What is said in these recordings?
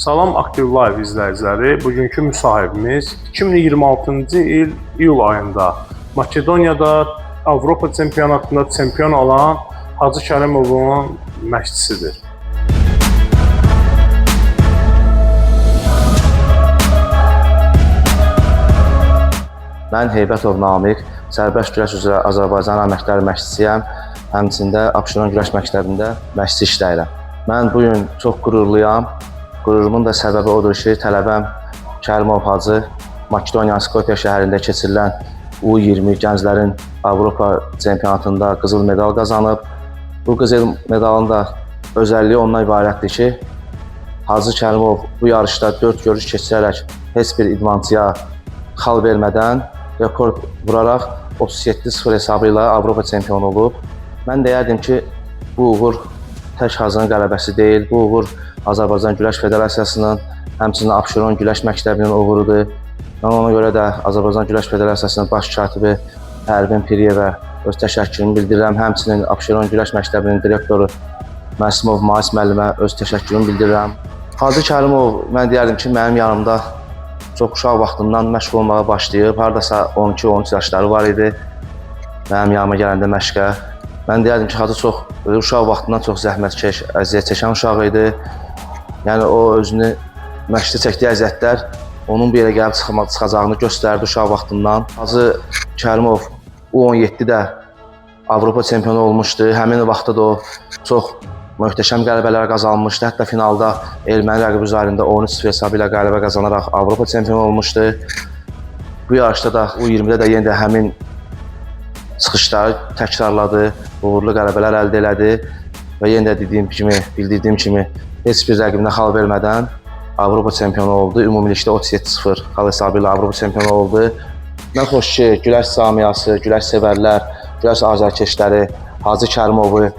Salam Aktiv Live izləyiciləri, bugünkü müsahibimiz 2026-cı il iyul ayında Makedoniyada Avropa çempionatında çempion olan Hacı Kərimovun məşqçisidir. Mən Heybətov Namiq, sərbəst güləş üzrə Azərbaycan əməkdar məşqçisiyəm, həmçində Abşeron güləş məktəbində məşqçi işləyirəm. Mən bu gün çox qürurluyam. Qururumun da səbəbi odur ki, tələbəm Kərimov Hacı Makedoniya Skopje şəhərində keçirilən U20 gənclərin Avropa çempionatında qızıl medal qazanıb. Bu qızıl medalın da özəlliyi ondan ibarətdir ki, Hacı Kərimov bu yarışda 4 görüş keçirərək heç bir idmançıya xal vermədən rekord vuraraq 37-0 hesabı ilə Avropa çempionu olub. Mən deyərdim ki, bu uğur tək Hacının qələbəsi deyil, bu uğur Azərbaycan Güləş Federasiyasının, həmçinin Abşeron Güləş Məktəbinin uğurudur. Mən ona görə də Azərbaycan Güləş Federasiyasının baş katibi Pərvin Piriyevə öz təşəkkürümü bildirirəm. Həmçinin Abşeron Güləş Məktəbinin direktoru Məsimov Mais müəllimə öz təşəkkürümü bildirirəm. Hacı Kərimov, mən deyərdim ki, mənim yanımda çox uşaq vaxtından məşq olmağa başlayıb. Hardasa 12-13 yaşları var idi mənim yanıma gələndə məşqə. Mən deyərdim ki, Hacı çox uşaq vaxtından çox zəhmətkeş, əziyyət çəkən uşaq idi. Yəni o özünü məşqdə çəkdiyi əziyyətlər onun bir yerə gəlib çıxacağını göstərdi uşaq vaxtından. Hacı Kərimov U17-də Avropa çempionu olmuşdu. Həmin vaxtda da o çox möhtəşəm qələbələr qazanmışdı. Hətta finalda erməni rəqibi üzərində 13-0 hesabı ilə qələbə qazanaraq Avropa çempionu olmuşdu. Bu yarışda da U20-də də yenə də həmin çıxışları təkrarladı, uğurlu qələbələr əldə elədi və yenə də bildirdiyim kimi heç bir rəqibinə xal vermədən Avropa çempionu oldu. Ümumilikdə 37-0 xal hesabı ilə Avropa çempionu oldu. Mən xoş ki, güləş cəmiyyəti, güləş sevərlər, güləş azərkeşləri Hacı Kərimovu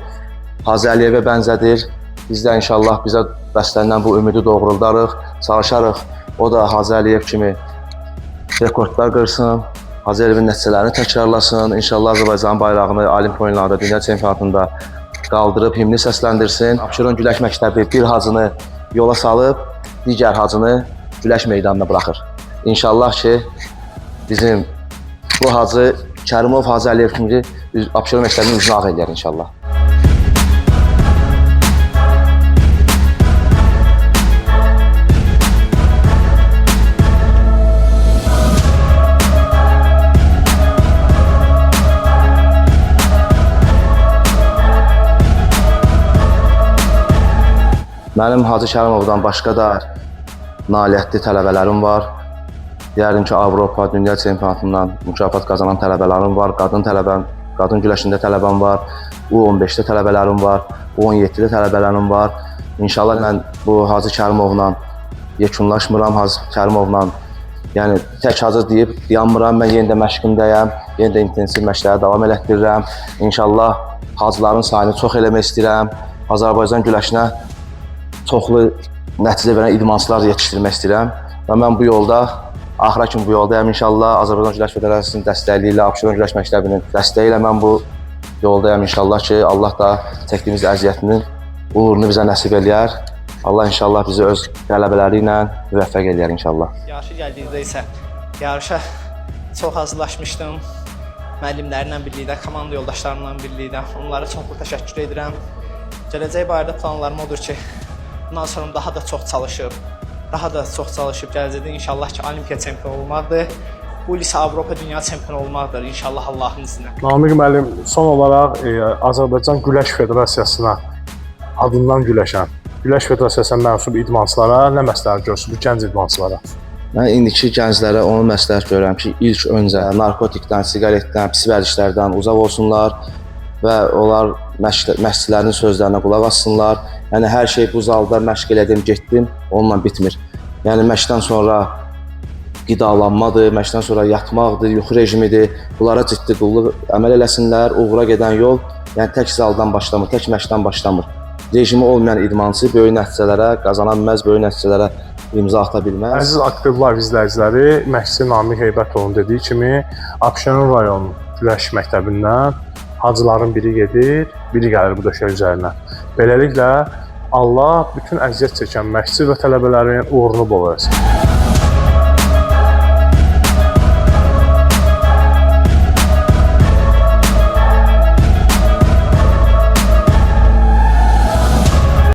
Hacı Əliyevə bənzədir. Biz də inşallah bizə bəslənilən bu ümidi doğruldarıq, çalışarıq. O da Hacı Əliyev kimi rekordlar qırsın, Hacı Əliyevin nəticələrini təkrarlasın. İnşallah Azərbaycan bayrağını Olimpiya oyunlarında, dünya çempionatında qaldırıb himni səsləndirsin. Abşeron Güləş Məktəbi bir Hacını yola salıb, digər Hacını güləş meydanına buraxır. İnşallah ki, bizim bu Hacı Kərimov Hacı Əliyev kimi Abşeron Məktəbinin üzünü ağ eləyər inşallah. Mənim Hacı Kərimovdan başqa da nailiyyətli tələbələrim var. Deyərdim ki, Avropa, dünya çempionatından mükafat qazanan tələbələrim var. Qadın güləşində tələbəm var. U15-də tələbələrim var. U17-də tələbələrim var. İnşallah mən bu Hacı Kərimovla yekunlaşmıram. Hacı Kərimovla yəni tək Hacı deyib dayanmıram. Mən yenə də məşqimdəyəm. Yenə də intensiv məşqləri davam elətdirirəm. İnşallah Hacıların sayını çox eləmək istəyirəm. Azərbaycan güləşinə çoxlu nəticə verən idmançılar yetişdirmək istəyirəm və mən bu yolda, axıra kimi bu yoldayam inşallah. Azərbaycan Güləş Federasiyasının dəstəkliyi ilə, Abşeron Güləş Məktəbinin dəstəyi ilə mən bu yoldayam inşallah ki, Allah da çəkdiyimiz əziyyətinin uğurunu bizə nəsib eləyər. Allah inşallah bizi öz qələbələri ilə müvəffəq eləyər inşallah. Yarışa gəldiyimizdə isə yarışa çox hazırlaşmışdım. Müəllimlərlə birlikdə, komanda yoldaşlarımla birlikdə onlara çoxlu təşəkkür edirəm. Gələcək barədə planlarım odur ki, bundan sonra daha da çox çalışıb gələcəkdə inşallah ki, Olimpiya çempionu olmaqdır. Bu il isə Avropa dünya çempionu olmaqdır inşallah Allahın izni ilə. Namiq müəllim, son olaraq Azərbaycan Güləş Federasiyasına adından güləşən, Güləş Federasiyasına mənsub idmançılara nə məsləhət görürsünüz, bu gənc idmançılara? Mən indiki gənclərə onu məsləhət görürəm ki, ilk öncə narkotikdən, siqaretdən, pis vərdişlərdən uzaq olsunlar və onlar məşqçilərinin sözlərinə qulaq assınlar. Yəni hər şey bu zalda məşq elədim, getdim, onunla bitmir. Yəni məşqdən sonra qidalanmadır, məşqdən sonra yatmaqdır, yuxu rejimidir. Bunlara ciddi qulluq əməl eləsinlər. Uğura gedən yol yəni tək zaldan başlamır, tək məşqdən başlamır. Rejimi olmayan idmançı böyük nəticələrə qazana bilməz, böyük nəticələrə imza ata bilməz. Əziz Aktiv Live izləyiciləri, məşqçi Namiq Heybətovun dediyi kimi Abşeron rayon güləş məktəbindən Hacıların biri gedir, biri gəlir bu döşək üzərinə. Beləliklə Allah bütün əziyyət çəkən məşqçi və tələbələrin uğurunu bol etsin.